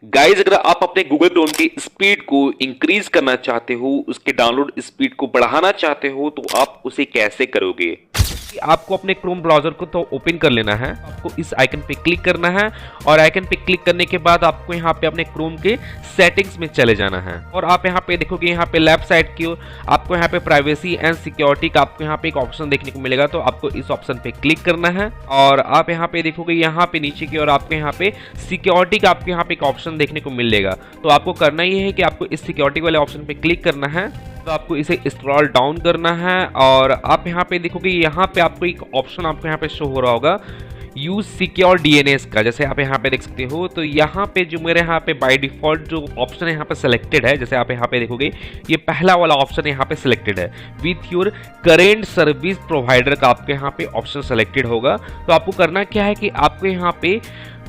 Guys, अगर आप अपने गूगल क्रोम की स्पीड को इंक्रीज करना चाहते हो, उसके डाउनलोड स्पीड को बढ़ाना चाहते हो, तो आप उसे कैसे करोगे? आपको अपने क्रोम ब्राउजर को तो ओपन कर लेना है। आपको इस आइकन पे क्लिक करना है और आइकन पे क्लिक करने के बाद आपको यहाँ पे अपने क्रोम के सेटिंग्स में चले जाना है और आप यहाँ पे देखोगे, यहाँ पे लेफ्ट साइड की ओर आपको यहाँ पे प्राइवेसी एंड सिक्योरिटी का आपको यहाँ पे एक ऑप्शन देखने को मिलेगा। तो आपको इस ऑप्शन पे क्लिक करना है और आप यहाँ पे देखोगे, यहाँ पे नीचे की ओर आपको यहाँ पे सिक्योरिटी का आपको यहाँ पे एक ऑप्शन देखने को मिलेगा। तो आपको करना ये है कि आपको इस सिक्योरिटी वाले ऑप्शन पे क्लिक करना है। तो आपको इसे स्क्रॉल डाउन करना है और आप यहाँ पे देखोगे, यहाँ पे आपको एक ऑप्शन आपको यहाँ पे शो हो रहा होगा यूज सिक्योर डीएनएस का, जैसे आप यहाँ पे देख सकते हो। तो यहाँ पे जो मेरे यहाँ पे बाय डिफॉल्ट जो ऑप्शन यहाँ पे सिलेक्टेड है, जैसे आप यहाँ पे देखोगे, ये पहला वाला ऑप्शन यहाँ पे सिलेक्टेड है, with your current service provider का आपके यहाँ पे ऑप्शन सिलेक्टेड होगा। तो आपको करना क्या है कि आपको यहाँ पे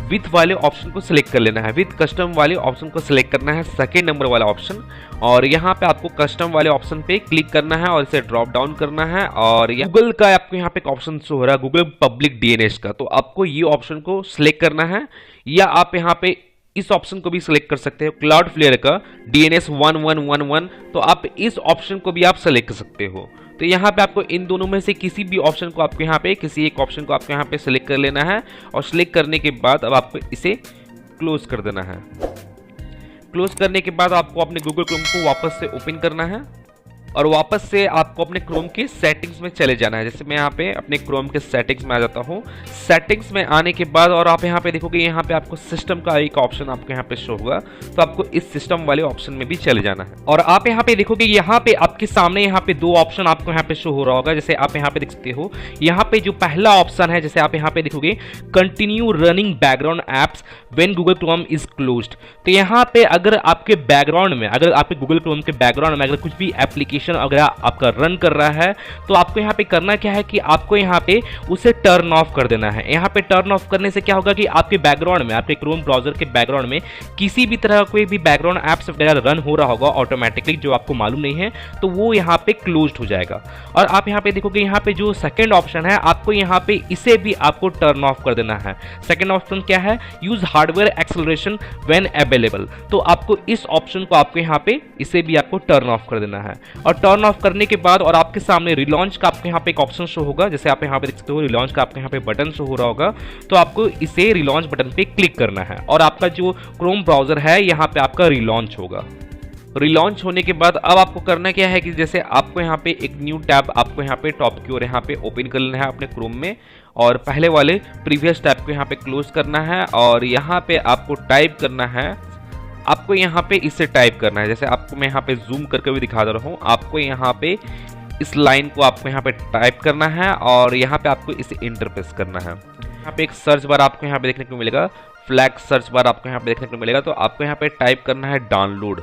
विथ वाले ऑप्शन को सिलेक्ट कर लेना है, विथ कस्टम वाले ऑप्शन को सिलेक्ट करना है, सेकेंड नंबर वाला ऑप्शन। और यहाँ पे आपको कस्टम वाले ऑप्शन पे क्लिक करना है और इसे ड्रॉप डाउन करना है। और गूगल का आपको यहाँ पे एक ऑप्शन शो हो रहा है, गूगल पब्लिक डीएनएस का। तो आपको ये ऑप्शन को सिलेक्ट करना है, या आप यहाँ पे इस ऑप्शन को भी सिलेक्ट कर सकते हो, क्लाउडफ्लेयर का DNS 1111। तो आप इस ऑप्शन को भी आप सिलेक्ट कर सकते हो। तो यहाँ पे आपको इन दोनों में से किसी भी ऑप्शन को आपको यहाँ पे किसी एक ऑप्शन को आपको यहाँ पे सिलेक्ट कर लेना है और सिलेक्ट करने के बाद अब आपको इसे क्लोज कर देना है। क्लोज करने के बाद आपको अपने गूगल क्रोम को वापस से ओपन करना है और वापस से आपको अपने क्रोम के सेटिंग्स में चले जाना है। जैसे मैं यहाँ पे अपने क्रोम के सेटिंग्स में आ जाता हूँ। सेटिंग्स में आने के बाद और आप यहाँ पे देखोगे, यहाँ पे आपको सिस्टम का एक ऑप्शन आपको यहाँ पे शो होगा। तो आपको इस सिस्टम वाले ऑप्शन में भी चले जाना है और आप यहाँ पे देखोगे, यहाँ पे आपके सामने यहाँ पे दो ऑप्शन आपको यहाँ पे शो हो रहा होगा। जैसे आप यहाँ पे देख सकते हो, यहाँ पे जो पहला ऑप्शन है, जैसे आप यहाँ पे देखोगे, continue running background apps when Google Chrome is closed. तो यहाँ पे अगर आपके बैकग्राउंड में, अगर आपके गूगल क्रोम के बैकग्राउंड में अगर कुछ भी एप्लीकेशन अगर आपका रन कर रहा है, तो आपको यहाँ पे करना क्या है कि आपको यहाँ पे उसे टर्न ऑफ कर देना है। यहाँ पे टर्न ऑफ करने से क्या होगा कि आपके बैकग्राउंड में, आपके क्रोम ब्राउजर के बैकग्राउंड में किसी भी तरह कोई भी बैकग्राउंड एप्स वगैरह रन हो रहा होगा ऑटोमेटिकली, जो आपको मालूम नहीं है, तो वो यहाँ पे क्लोज्ड हो जाएगा। और आप यहाँ पे देखोगे, यहाँ पे जो सेकंड ऑप्शन है, आपको यहाँ पे इसे भी आपको टर्न ऑफ कर देना है। सेकंड ऑप्शन क्या है? Use hardware acceleration when available. तो आपको इस ऑप्शन को आपको यहाँ पे इसे भी आपको टर्न ऑफ कर देना है। और टर्न ऑफ करने के बाद और आपके सामने रिलॉन्च का आपको यहाँ पे एक ऑप्शन शो होगा। जैसे आप यहाँ पे देख सकते हो, रिलॉन्च का आपको यहाँ पे बटन शो हो रहा होगा। तो आपको इसे रिलॉन्च बटन पे क्लिक करना है और आपका जो क्रोम ब्राउजर है, यहाँ पे आपका रिलॉन्च होगा। रिलॉन्च होने के बाद अब आपको करना क्या है कि जैसे आपको यहाँ पे एक न्यू टैब आपको यहाँ पे टॉप की ओर यहाँ पे ओपन कर लेना है अपने क्रोम में, और पहले वाले प्रीवियस टैब को यहाँ पे क्लोज करना है और यहाँ पे आपको टाइप करना है, आपको यहाँ पे इसे टाइप करना है। जैसे आपको मैं यहाँ पे जूम करके भी दिखा दे रहा हूँ, आपको यहाँ पे इस लाइन को आपको यहाँ पे टाइप करना है और यहाँ पे आपको इसे इंटर प्रेस करना है। यहाँ पे एक सर्च बार आपको यहाँ पे देखने को मिलेगा, फ्लैग सर्च बार आपको यहाँ पे देखने को मिलेगा। तो आपको यहाँ पे टाइप करना है डाउनलोड।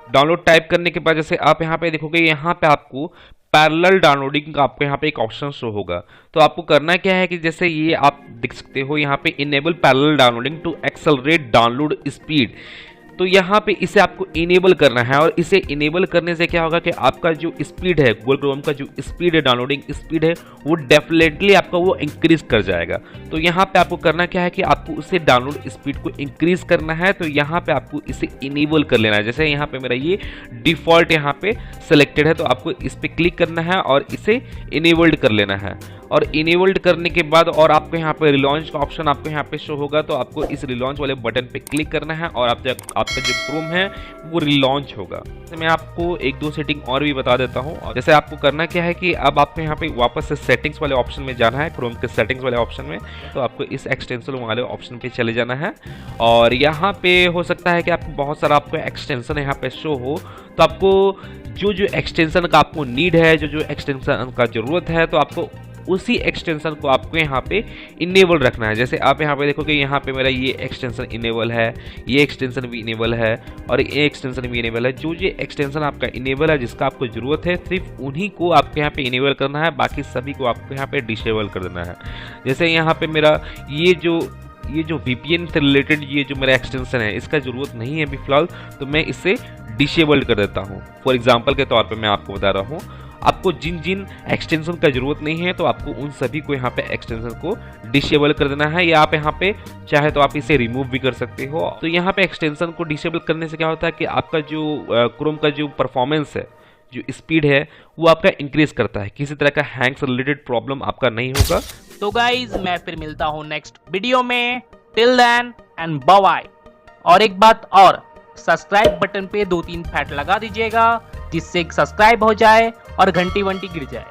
डाउनलोड टाइप करने के बाद जैसे आप यहाँ पे देखोगे, यहाँ पे आपको पैरेलल डाउनलोडिंग का आपको यहाँ पे एक ऑप्शन शो होगा। तो आपको करना क्या है कि जैसे ये आप देख सकते हो, यहाँ पे enable parallel downloading to accelerate download speed. तो यहाँ पे इसे आपको इनेबल करना है और इसे इनेबल करने से क्या होगा कि आपका जो स्पीड है, गूगल क्रोम का जो स्पीड है, डाउनलोडिंग स्पीड है, वो डेफिनेटली आपका वो इंक्रीज कर जाएगा। तो यहाँ पे आपको करना क्या है कि आपको उसे डाउनलोड स्पीड को इंक्रीज करना है। तो यहाँ पे आपको इसे इनेबल कर लेना है। जैसे यहाँ पे मेरा ये डिफॉल्ट यहाँ पे सिलेक्टेड है, तो आपको इस पर क्लिक करना है और इसे इनेबल्ड कर लेना है। और इनेबल्ड करने के बाद और आपको यहाँ पे रिलॉन्च का ऑप्शन आपको यहाँ पे शो होगा। तो आपको इस रिलॉन्च वाले बटन पे क्लिक करना है और आपका जो क्रोम है वो रिलॉन्च होगा। तो मैं आपको एक दो सेटिंग और भी बता देता हूँ। जैसे आपको करना क्या है कि अब आपको यहाँ पे वापस से सेटिंग्स वाले ऑप्शन में जाना है, क्रोम के सेटिंग्स वाले ऑप्शन में। तो आपको इस एक्सटेंशन वाले ऑप्शन पे चले जाना है और यहाँ पे हो सकता है कि आपको बहुत सारा आपको एक्सटेंशन यहाँ पे शो हो। तो आपको जो एक्सटेंशन का आपको नीड है, जो एक्सटेंशन का जरूरत है, तो आपको उसी एक्सटेंशन को आपको यहाँ पे इनेबल रखना है। जैसे आप यहाँ पे देखोगे, यहाँ पे मेरा ये एक्सटेंशन इनेबल है, ये एक्सटेंशन भी इनेबल है और ये एक्सटेंशन भी इनेबल है। जो एक्सटेंशन आपका इनेबल है, जिसका आपको जरूरत है, सिर्फ उन्हीं को आपको यहाँ पे इनेबल करना है, बाकी सभी को आपको यहाँ पे डिसेबल कर देना है। जैसे यहाँ पे मेरा ये जो VPN से रिलेटेड ये जो मेरा एक्सटेंशन है, इसका जरूरत नहीं है अभी फिलहाल, तो मैं इसे डिसेबल कर देता हूँ। फॉर एग्जाम्पल के तौर पर मैं आपको बता रहा हूँ। आपको जिन जिन एक्सटेंशन का जरूरत नहीं है तो आपको उन सभी को यहाँ पे एक्सटेंशन को डिसेबल कर देना है, या आप यहाँ पे चाहे तो आप इसे रिमूव भी कर सकते हो। तो यहाँ पे एक्सटेंशन को डिसेबल करने से क्या होता है कि आपका जो क्रोम का जो परफॉर्मेंस है, जो स्पीड है, वो आपका इंक्रीज करता है। किसी तरह का हैंग से रिलेटेड प्रॉब्लम आपका नहीं होगा। तो गाइज मैं फिर मिलता हूँ नेक्स्ट वीडियो में। Till then and bye bye. और एक बात और, सब्सक्राइब बटन पे 2-3 फैट लगा दीजिएगा जिससे सब्सक्राइब हो जाए और घंटी वंटी गिर जाए।